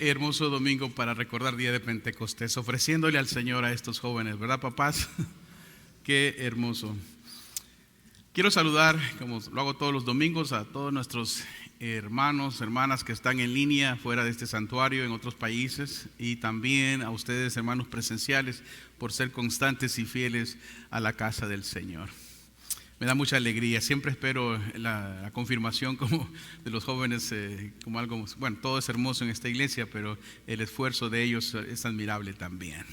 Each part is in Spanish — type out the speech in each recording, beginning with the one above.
Qué hermoso domingo para recordar día de Pentecostés, ofreciéndole al Señor a estos jóvenes, ¿verdad, papás? Qué hermoso. Quiero saludar, como lo hago todos los domingos, a todos nuestros hermanos, hermanas que están en línea fuera de este santuario, en otros países, y también a ustedes, hermanos presenciales, por ser constantes y fieles a la casa del Señor. Me da mucha alegría, siempre espero la confirmación como de los jóvenes, como algo, bueno, todo es hermoso en esta iglesia, pero el esfuerzo de ellos es admirable también.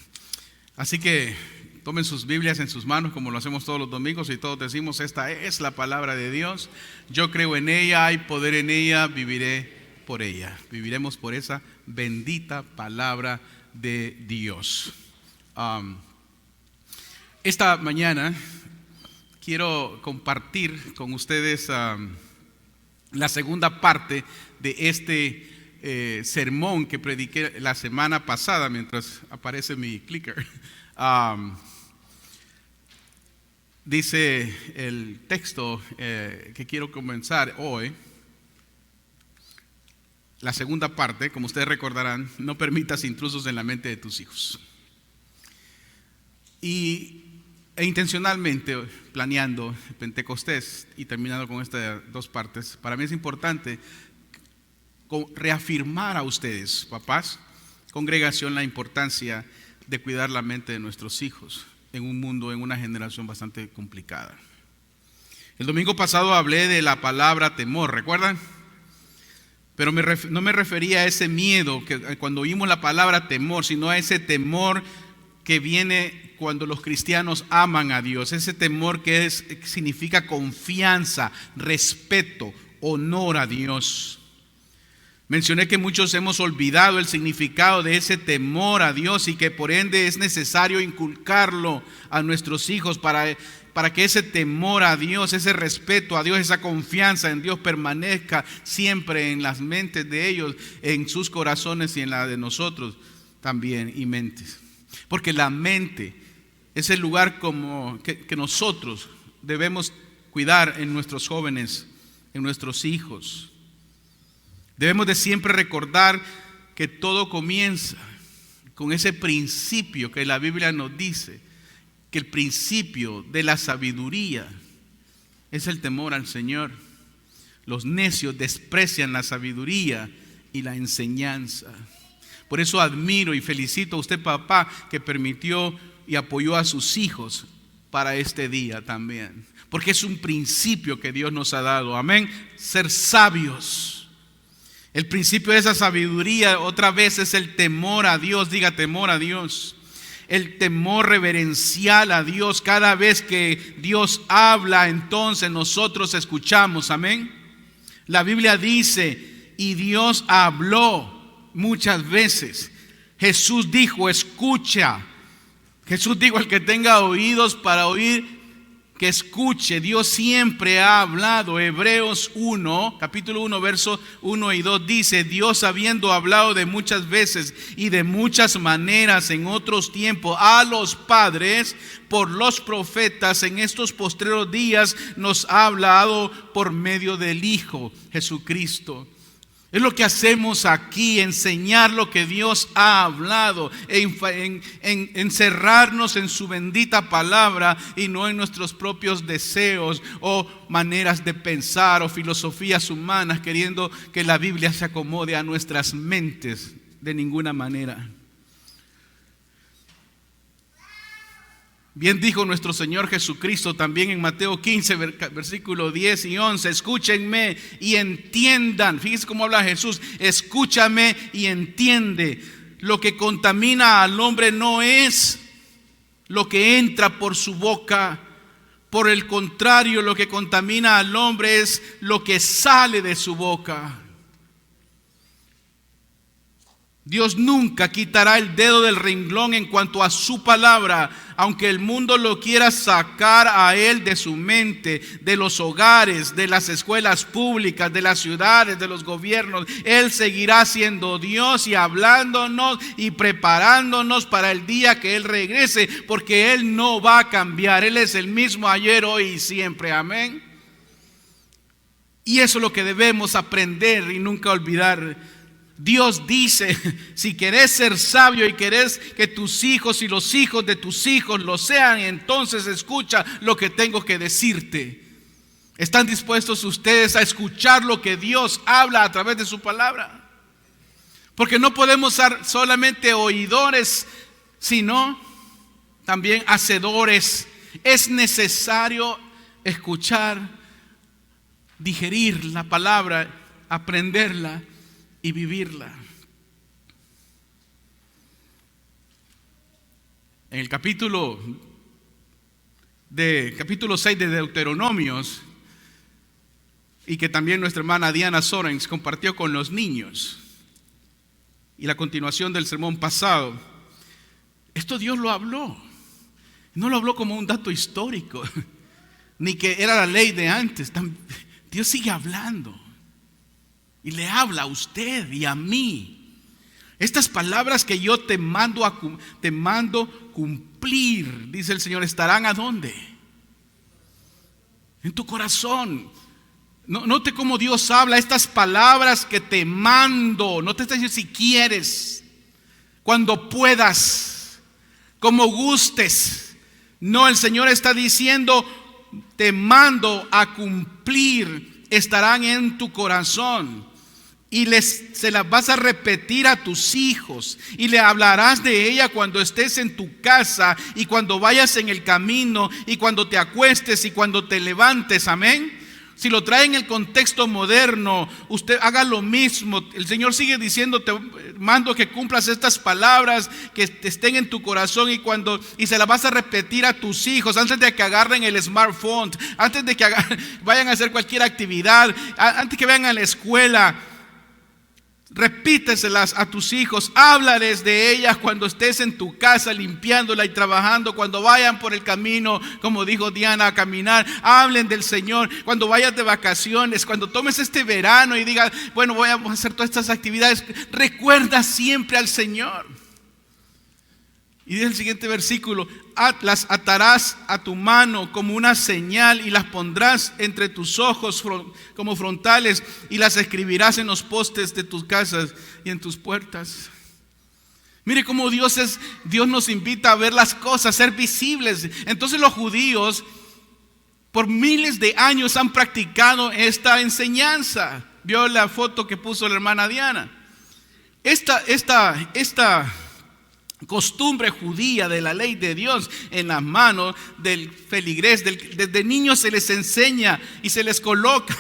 Así que tomen sus Biblias en sus manos como lo hacemos todos los domingos y todos decimos: esta es la palabra de Dios, yo creo en ella, hay poder en ella, viviré por ella. Viviremos por esa bendita palabra de Dios. Esta mañana quiero compartir con ustedes la segunda parte de este sermón que prediqué la semana pasada, mientras aparece mi clicker. Dice el texto que quiero comenzar hoy, la segunda parte, como ustedes recordarán: no permitas intrusos en la mente de tus hijos. E intencionalmente planeando Pentecostés y terminando con estas dos partes, para mí es importante reafirmar a ustedes, papás, congregación, la importancia de cuidar la mente de nuestros hijos en un mundo, en una generación bastante complicada. El domingo pasado hablé de la palabra temor, ¿recuerdan? Pero no me refería a ese miedo que cuando oímos la palabra temor, sino a ese temor que viene cuando los cristianos aman a Dios, ese temor que significa confianza, respeto, honor a Dios. Mencioné que muchos hemos olvidado el significado de ese temor a Dios y que por ende es necesario inculcarlo a nuestros hijos para que ese temor a Dios, ese respeto a Dios, esa confianza en Dios permanezca siempre en las mentes de ellos, en sus corazones y en la de nosotros también y mentes. Porque la mente es el lugar que nosotros debemos cuidar en nuestros jóvenes, en nuestros hijos. Debemos de siempre recordar que todo comienza con ese principio que la Biblia nos dice, que el principio de la sabiduría es el temor al Señor. Los necios desprecian la sabiduría y la enseñanza. Por eso admiro y felicito a usted, papá, que permitió y apoyó a sus hijos para este día también, porque es un principio que Dios nos ha dado, amén, ser sabios. El principio de esa sabiduría otra vez es el temor a Dios, diga temor a Dios, el temor reverencial a Dios. Cada vez que Dios habla, entonces nosotros escuchamos, amén. La Biblia dice, y Dios habló muchas veces. Jesús dijo, escucha. Jesús dijo, el que tenga oídos para oír, que escuche. Dios siempre ha hablado. Hebreos 1, capítulo 1, versos 1 y 2 dice: Dios, habiendo hablado de muchas veces y de muchas maneras en otros tiempos a los padres por los profetas, en estos postreros días nos ha hablado por medio del Hijo Jesucristo. Es lo que hacemos aquí, enseñar lo que Dios ha hablado, encerrarnos en su bendita palabra y no en nuestros propios deseos o maneras de pensar o filosofías humanas, queriendo que la Biblia se acomode a nuestras mentes de ninguna manera. Bien dijo nuestro Señor Jesucristo también en Mateo 15, versículo 10 y 11: escúchenme y entiendan. Fíjense cómo habla Jesús: escúchame y entiende. Lo que contamina al hombre no es lo que entra por su boca. Por el contrario, lo que contamina al hombre es lo que sale de su boca. Dios nunca quitará el dedo del renglón en cuanto a su palabra, aunque el mundo lo quiera sacar a él de su mente, de los hogares, de las escuelas públicas, de las ciudades, de los gobiernos. Él seguirá siendo Dios y hablándonos y preparándonos para el día que Él regrese, porque Él no va a cambiar. Él es el mismo ayer, hoy y siempre, amén. Y eso es lo que debemos aprender y nunca olvidar. Dios dice, si querés ser sabio y querés que tus hijos y los hijos de tus hijos lo sean, entonces escucha lo que tengo que decirte. ¿Están dispuestos ustedes a escuchar lo que Dios habla a través de su palabra? Porque no podemos ser solamente oidores, sino también hacedores. Es necesario escuchar, digerir la palabra, aprenderla y vivirla. En el capítulo 6 de Deuteronomios, y que también nuestra hermana Diana Sorens compartió con los niños, y la continuación del sermón pasado, esto Dios lo habló. No lo habló como un dato histórico, ni que era la ley de antes. Dios sigue hablando y le habla a usted y a mí. Estas palabras que yo te mando cumplir, dice el Señor, ¿estarán a dónde? En tu corazón. Note cómo Dios habla. Estas palabras que te mando, no te está diciendo si quieres, cuando puedas, como gustes. No, el Señor está diciendo, te mando a cumplir, estarán en tu corazón. Y se las vas a repetir a tus hijos, y le hablarás de ella cuando estés en tu casa, y cuando vayas en el camino, y cuando te acuestes, y cuando te levantes. Amén. Si lo trae en el contexto moderno, usted haga lo mismo. El Señor sigue diciendo, te mando que cumplas estas palabras, que estén en tu corazón, y se las vas a repetir a tus hijos antes de que agarren el smartphone, antes de que vayan a hacer cualquier actividad, antes que vayan a la escuela. Repíteselas a tus hijos, háblales de ellas cuando estés en tu casa limpiándola y trabajando, cuando vayan por el camino, como dijo Diana, a caminar. Hablen del Señor cuando vayas de vacaciones, cuando tomes este verano y digas, bueno, voy a hacer todas estas actividades. Recuerda siempre al Señor. Y dice el siguiente versículo, las atarás a tu mano como una señal y las pondrás entre tus ojos como frontales y las escribirás en los postes de tus casas y en tus puertas. Mire cómo Dios nos invita a ver las cosas, a ser visibles. Entonces los judíos por miles de años han practicado esta enseñanza. Vio la foto que puso la hermana Diana. Esta costumbre judía de la ley de Dios en las manos del feligrés, desde niños se les enseña y se les coloca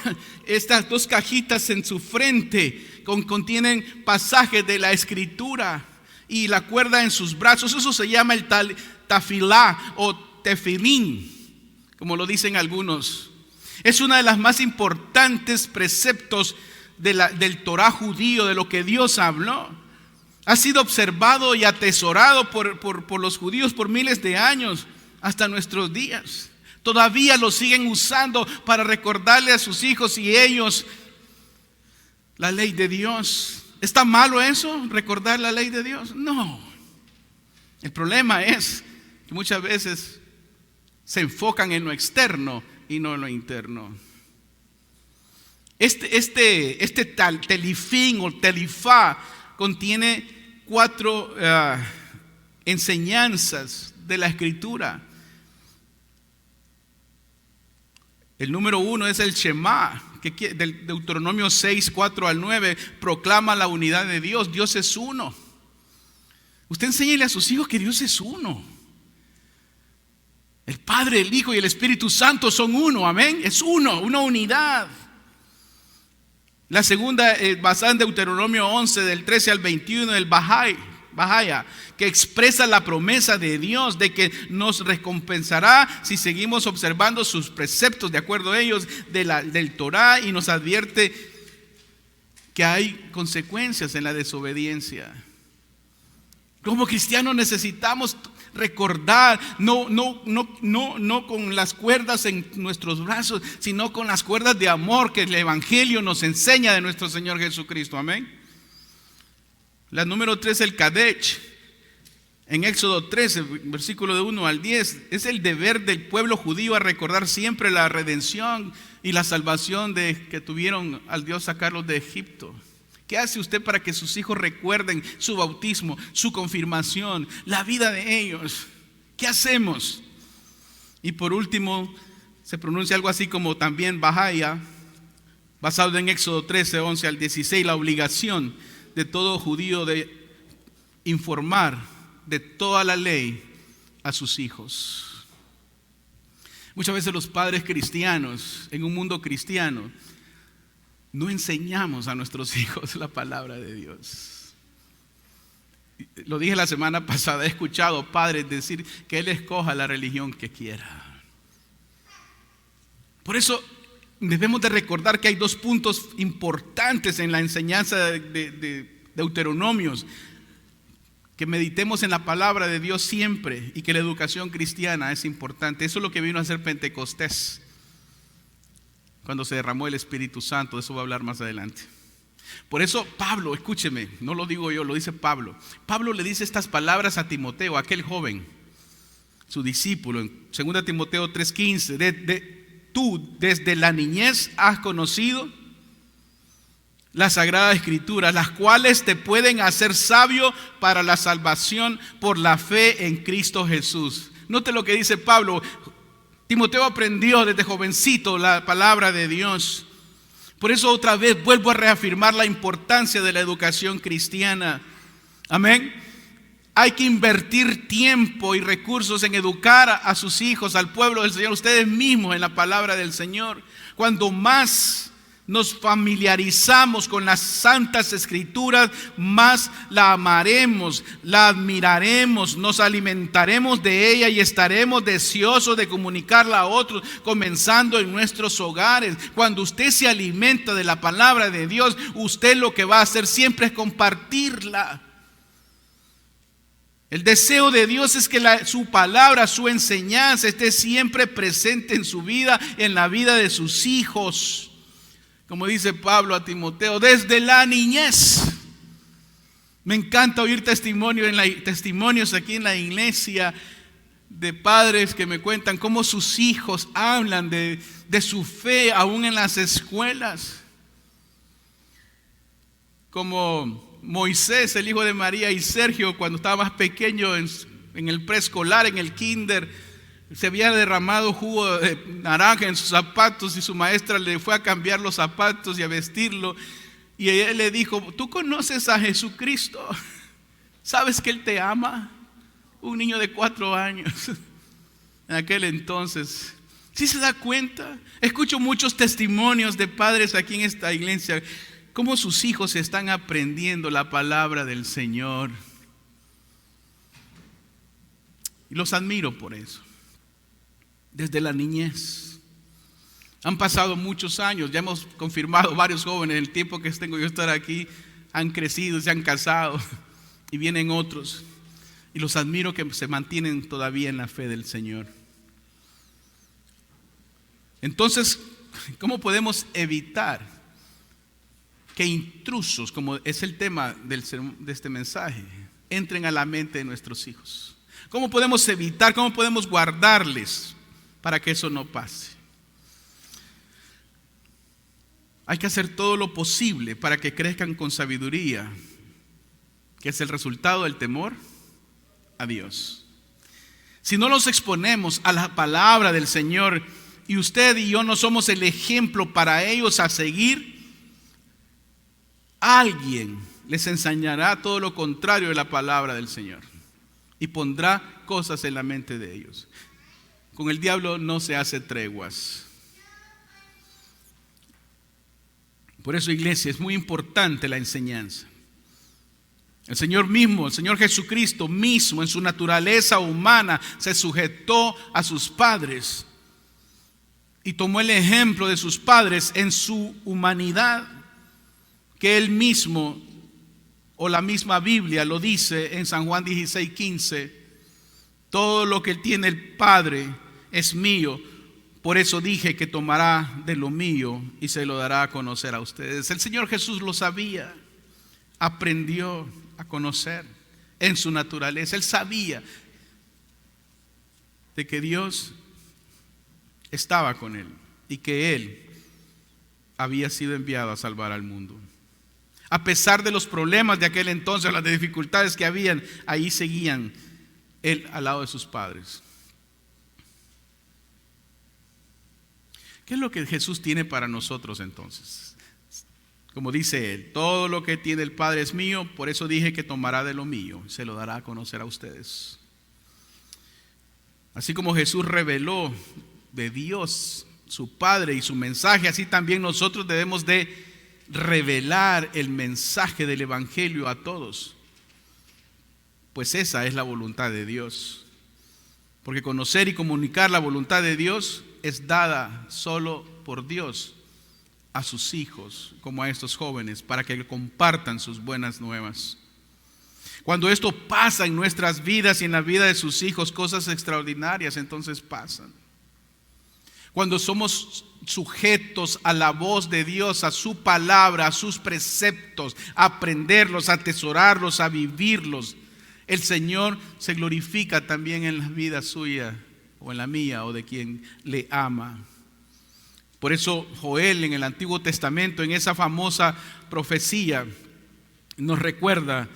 estas dos cajitas en su frente, contienen pasajes de la escritura, y la cuerda en sus brazos. Eso se llama el tafilá o tefilín, como lo dicen algunos. Es una de las más importantes preceptos del Torah judío, de lo que Dios habló. Ha sido observado y atesorado por los judíos por miles de años hasta nuestros días. Todavía lo siguen usando para recordarle a sus hijos y ellos la ley de Dios. ¿Está malo eso, recordar la ley de Dios? No. El problema es que muchas veces se enfocan en lo externo y no en lo interno. Este telifín o telifá contiene 4 enseñanzas de la escritura. El número 1 es el Shema, que del Deuteronomio 6, 4 al 9, proclama la unidad de Dios. Dios es uno. Usted enséñele a sus hijos que Dios es uno. El Padre, el Hijo y el Espíritu Santo son uno, amén. Es uno, una unidad. La segunda, basada en Deuteronomio 11, del 13 al 21, el Bahaya, que expresa la promesa de Dios de que nos recompensará si seguimos observando sus preceptos de acuerdo a ellos del Torah, y nos advierte que hay consecuencias en la desobediencia. Como cristianos necesitamos recordar, no con las cuerdas en nuestros brazos, sino con las cuerdas de amor que el Evangelio nos enseña de nuestro Señor Jesucristo. Amén. La número 3, el Kadech. En Éxodo 13, versículo de 1 al 10, es el deber del pueblo judío a recordar siempre la redención y la salvación que tuvieron al Dios sacarlos de Egipto. ¿Qué hace usted para que sus hijos recuerden su bautismo, su confirmación, la vida de ellos? ¿Qué hacemos? Y por último, se pronuncia algo así como también Bahaya, basado en Éxodo 13, 11 al 16, la obligación de todo judío de informar de toda la ley a sus hijos. Muchas veces los padres cristianos, en un mundo cristiano, no enseñamos a nuestros hijos la palabra de Dios. Lo dije la semana pasada, he escuchado padres decir que él escoja la religión que quiera. Por eso debemos de recordar que hay dos puntos importantes en la enseñanza de Deuteronomios: que meditemos en la palabra de Dios siempre y que la educación cristiana es importante. Eso es lo que vino a hacer Pentecostés, cuando se derramó el Espíritu Santo. De eso voy a hablar más adelante. Por eso Pablo, escúcheme, no lo digo yo, lo dice Pablo. Pablo le dice estas palabras a Timoteo, aquel joven, su discípulo, en 2 Timoteo 3:15. Tú desde la niñez has conocido las sagradas escrituras, las cuales te pueden hacer sabio para la salvación por la fe en Cristo Jesús. Note lo que dice Pablo. Timoteo aprendió desde jovencito la palabra de Dios. Por eso otra vez vuelvo a reafirmar la importancia de la educación cristiana. Amén. Hay que invertir tiempo y recursos en educar a sus hijos, al pueblo del Señor, ustedes mismos, en la palabra del Señor. Cuando más nos familiarizamos con las santas escrituras, más la amaremos, la admiraremos, nos alimentaremos de ella y estaremos deseosos de comunicarla a otros, comenzando en nuestros hogares. Cuando usted se alimenta de la palabra de Dios, usted lo que va a hacer siempre es compartirla. El deseo de Dios es que su palabra, su enseñanza esté siempre presente en su vida, en la vida de sus hijos. Como dice Pablo a Timoteo, desde la niñez. Me encanta oír testimonios aquí en la iglesia de padres que me cuentan cómo sus hijos hablan de su fe aún en las escuelas. Como Moisés, el hijo de María, y Sergio, cuando estaba más pequeño en el preescolar, en el kinder, se había derramado jugo de naranja en sus zapatos y su maestra le fue a cambiar los zapatos y a vestirlo. Y él le dijo: ¿tú conoces a Jesucristo? ¿Sabes que Él te ama? Un niño de 4 años en aquel entonces. ¿Sí se da cuenta? Escucho muchos testimonios de padres aquí en esta iglesia, cómo sus hijos están aprendiendo la palabra del Señor. Y los admiro por eso. Desde la niñez. Han pasado muchos años, ya hemos confirmado varios jóvenes, en el tiempo que tengo yo estar aquí, han crecido, se han casado y vienen otros. Y los admiro que se mantienen todavía en la fe del Señor. Entonces, ¿cómo podemos evitar que intrusos, como es el tema de este mensaje, entren a la mente de nuestros hijos? ¿Cómo podemos evitar, cómo podemos guardarles para que eso no pase? Hay que hacer todo lo posible para que crezcan con sabiduría, que es el resultado del temor a Dios. Si no los exponemos a la palabra del Señor y usted y yo no somos el ejemplo para ellos a seguir, alguien les enseñará todo lo contrario de la palabra del Señor y pondrá cosas en la mente de ellos. Con el diablo no se hace treguas. Por eso, iglesia, es muy importante la enseñanza. El Señor mismo, el Señor Jesucristo mismo, en su naturaleza humana, se sujetó a sus padres y tomó el ejemplo de sus padres en su humanidad, que Él mismo, o la misma Biblia lo dice en San Juan 16:15, todo lo que tiene el Padre es mío, por eso dije que tomará de lo mío y se lo dará a conocer a ustedes. El Señor Jesús lo sabía, aprendió a conocer en su naturaleza. Él sabía de que Dios estaba con él y que Él había sido enviado a salvar al mundo. A pesar de los problemas de aquel entonces, las dificultades que habían, ahí seguían él al lado de sus padres. ¿Qué es lo que Jesús tiene para nosotros entonces? Como dice él, todo lo que tiene el Padre es mío, por eso dije que tomará de lo mío, se lo dará a conocer a ustedes. Así como Jesús reveló de Dios, su Padre y su mensaje, así también nosotros debemos de revelar el mensaje del Evangelio a todos. Pues esa es la voluntad de Dios. Porque conocer y comunicar la voluntad de Dios es dada solo por Dios a sus hijos, como a estos jóvenes, para que compartan sus buenas nuevas. Cuando esto pasa en nuestras vidas y en la vida de sus hijos, cosas extraordinarias entonces pasan. Cuando somos sujetos a la voz de Dios, a su palabra, a sus preceptos, a aprenderlos, a atesorarlos, a vivirlos, el Señor se glorifica también en la vida suya o en la mía o de quien le ama. Por eso Joel en el Antiguo Testamento, en esa famosa profecía, nos recuerda: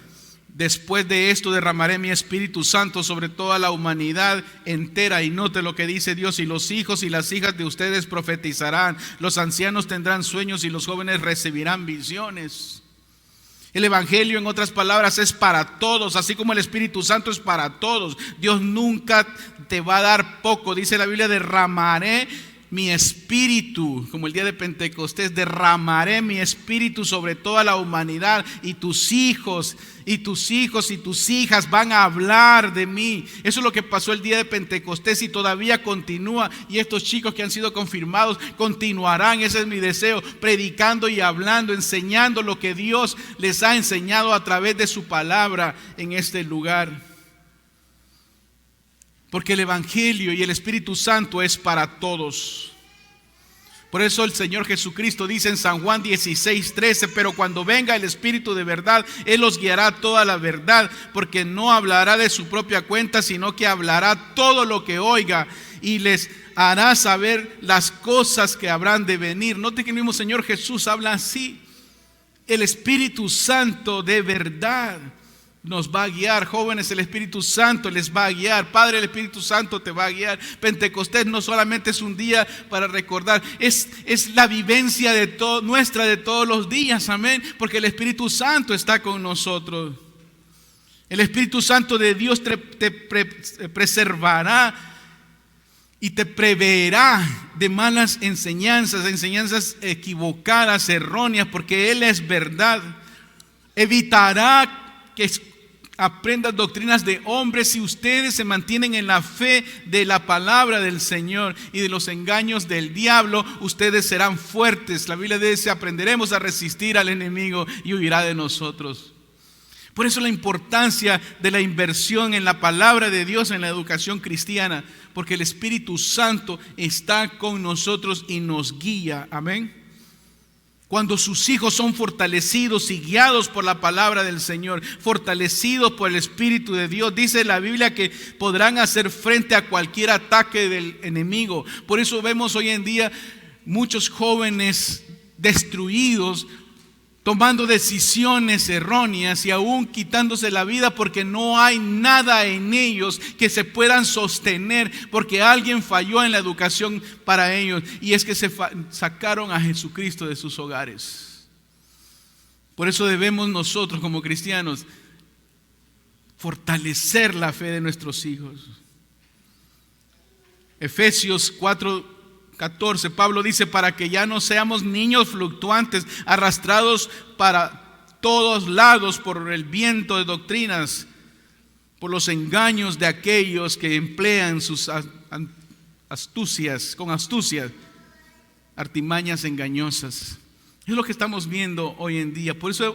después de esto derramaré mi Espíritu Santo sobre toda la humanidad entera. Y note lo que dice Dios: y los hijos y las hijas de ustedes profetizarán, los ancianos tendrán sueños y los jóvenes recibirán visiones. El Evangelio, en otras palabras, es para todos, así como el Espíritu Santo es para todos. Dios nunca te va a dar poco. Dice la Biblia: derramaré mi espíritu, como el día de Pentecostés, derramaré mi espíritu sobre toda la humanidad, y tus hijos y tus hijos y tus hijas van a hablar de mí. Eso es lo que pasó el día de Pentecostés y todavía continúa, y estos chicos que han sido confirmados continuarán, ese es mi deseo, predicando y hablando, enseñando lo que Dios les ha enseñado a través de su palabra en este lugar. Porque el Evangelio y el Espíritu Santo es para todos. Por eso el Señor Jesucristo dice en San Juan 16:13: pero cuando venga el Espíritu de verdad, Él os guiará a toda la verdad, porque no hablará de su propia cuenta, sino que hablará todo lo que oiga y les hará saber las cosas que habrán de venir. Note que el mismo Señor Jesús habla así. El Espíritu Santo de verdad nos va a guiar. Jóvenes, el Espíritu Santo les va a guiar. Padre, el Espíritu Santo te va a guiar. Pentecostés no solamente es un día para recordar, es la vivencia de nuestra de todos los días, amén, porque el Espíritu Santo está con nosotros. El Espíritu Santo de Dios te preservará y te preverá de malas enseñanzas equivocadas, erróneas, porque Él es verdad. Evitará que aprendan doctrinas de hombres. Si ustedes se mantienen en la fe de la palabra del Señor y de los engaños del diablo, ustedes serán fuertes. La Biblia dice: aprenderemos a resistir al enemigo y huirá de nosotros. Por eso la importancia de la inversión en la palabra de Dios, en la educación cristiana, porque el Espíritu Santo está con nosotros y nos guía, amén. Cuando sus hijos son fortalecidos y guiados por la palabra del Señor, fortalecidos por el Espíritu de Dios, dice la Biblia que podrán hacer frente a cualquier ataque del enemigo. Por eso vemos hoy en día muchos jóvenes destruidos, tomando decisiones erróneas y aún quitándose la vida, porque no hay nada en ellos que se puedan sostener, porque alguien falló en la educación para ellos, y es que sacaron a Jesucristo de sus hogares. Por eso debemos nosotros como cristianos fortalecer la fe de nuestros hijos. Efesios 4:14, Pablo dice: para que ya no seamos niños fluctuantes, arrastrados para todos lados por el viento de doctrinas, por los engaños de aquellos que emplean sus astucias, artimañas engañosas. Es lo que estamos viendo hoy en día. Por eso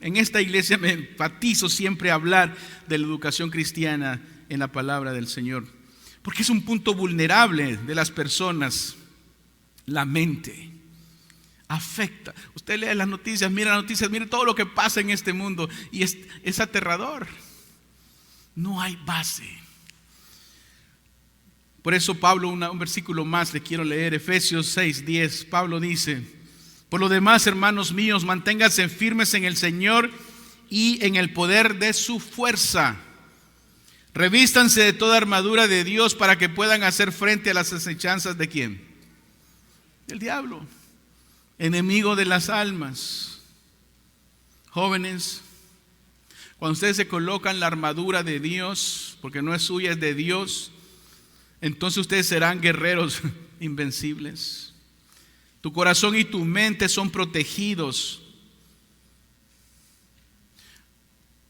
en esta iglesia me enfatizo siempre a hablar de la educación cristiana en la palabra del Señor. Porque es un punto vulnerable de las personas. La mente afecta. Usted lee las noticias, mire todo lo que pasa en este mundo y es aterrador. No hay base. Por eso Pablo, un versículo más le quiero leer, Efesios 6:10. Pablo dice: Por lo demás, hermanos míos, manténganse firmes en el Señor y en el poder de su fuerza. Revístanse de toda armadura de Dios para que puedan hacer frente a las acechanzas ¿de quién? Del diablo, enemigo de las almas. Jóvenes, cuando ustedes se colocan la armadura de Dios, porque no es suya, es de Dios, entonces ustedes serán guerreros invencibles. Tu corazón y tu mente son protegidos.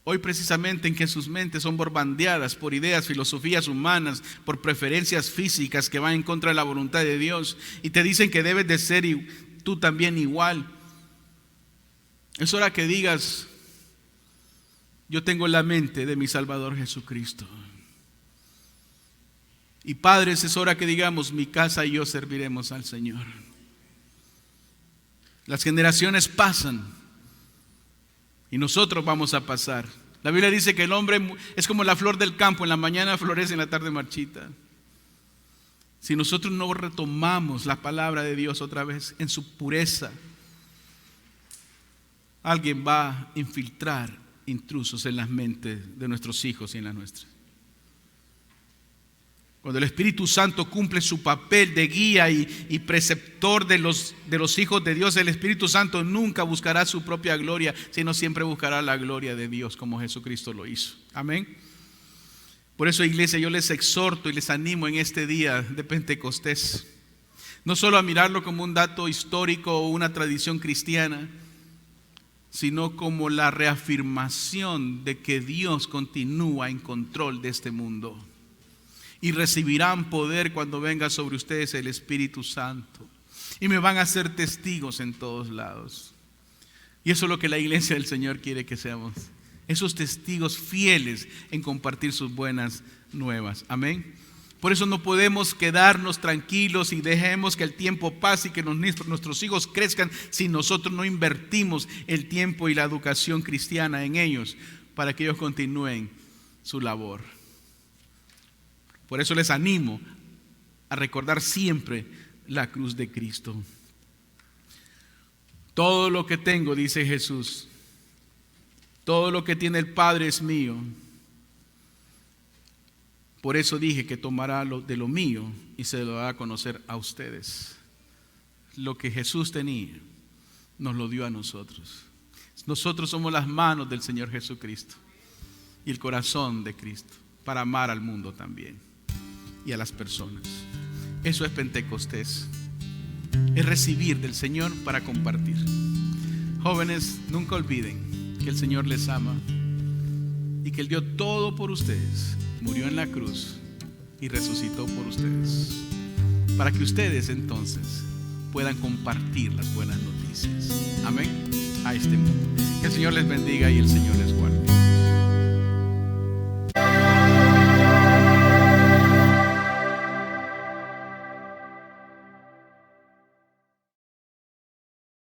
Hoy precisamente en que sus mentes son bombardeadas por ideas, filosofías humanas, por preferencias físicas que van en contra de la voluntad de Dios y te dicen que debes de ser tú también igual. Es hora que digas: yo tengo la mente de mi Salvador Jesucristo. Y padres, es hora que digamos: mi casa y yo serviremos al Señor. Las generaciones pasan y nosotros vamos a pasar. La Biblia dice que el hombre es como la flor del campo, en la mañana florece, en la tarde marchita. Si nosotros no retomamos la palabra de Dios otra vez en su pureza, alguien va a infiltrar intrusos en las mentes de nuestros hijos y en las nuestras. Cuando el Espíritu Santo cumple su papel de guía y preceptor de los hijos de Dios, el Espíritu Santo nunca buscará su propia gloria, sino siempre buscará la gloria de Dios, como Jesucristo lo hizo. Amén. Por eso, iglesia, yo les exhorto y les animo en este día de Pentecostés, no solo a mirarlo como un dato histórico o una tradición cristiana, sino como la reafirmación de que Dios continúa en control de este mundo. Y recibirán poder cuando venga sobre ustedes el Espíritu Santo. Y me van a ser testigos en todos lados. Y eso es lo que la iglesia del Señor quiere que seamos. Esos testigos fieles en compartir sus buenas nuevas. Amén. Por eso no podemos quedarnos tranquilos y dejemos que el tiempo pase y que nuestros hijos crezcan si nosotros no invertimos el tiempo y la educación cristiana en ellos para que ellos continúen su labor. Por eso les animo a recordar siempre la cruz de Cristo. Todo lo que tengo, dice Jesús, todo lo que tiene el Padre es mío. Por eso dije que tomará de lo mío y se lo dará a conocer a ustedes. Lo que Jesús tenía, nos lo dio a nosotros. Nosotros somos las manos del Señor Jesucristo y el corazón de Cristo para amar al mundo también y a las personas. Eso es Pentecostés, es recibir del Señor para compartir. Jóvenes, nunca olviden que el Señor les ama y que Él dio todo por ustedes, murió en la cruz y resucitó por ustedes, para que ustedes entonces puedan compartir las buenas noticias. Amén. A este mundo. Que el Señor les bendiga y el Señor les guarde.